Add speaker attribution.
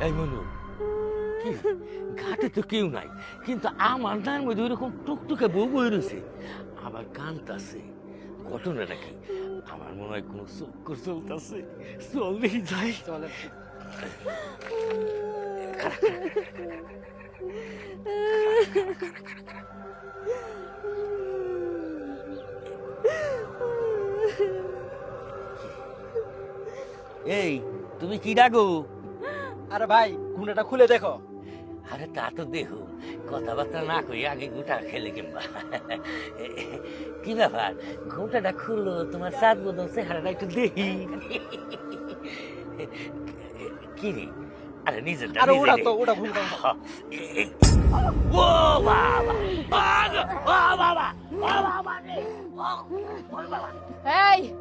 Speaker 1: এই মনু, কি ঘাটে তো কেউ নাই, কিন্তু আমার নার মধ্যে ওইরকম টুকটুকে বউ বই রয়েছে, আবার কানতাছে। ঘটনাটা কি? আমার মনে হয় কোনো চক্কর চলতেছে। চলেই যাই।
Speaker 2: চলে
Speaker 1: এই, তুমি কি ডাকো?
Speaker 2: আরে ভাই ঘুমটাটা খুলে দেখো।
Speaker 1: আরে তা তো দেখো, কথাবার্তা না কই আগে গোটা খেলে কিংবা। কি ব্যাপার, ঘোটাটা খুললো, তোমার সাত বদল চেহারাটা একটু দেখি। কি রে? আরে নিজেরটা
Speaker 2: আরে ওটা
Speaker 1: নিজে
Speaker 2: তো
Speaker 1: নে।
Speaker 2: ওটা ঘুমটা
Speaker 1: ও বাবা, ও বাবা, ও বাবা, ও বাবা রে, ও বাবা।
Speaker 3: এই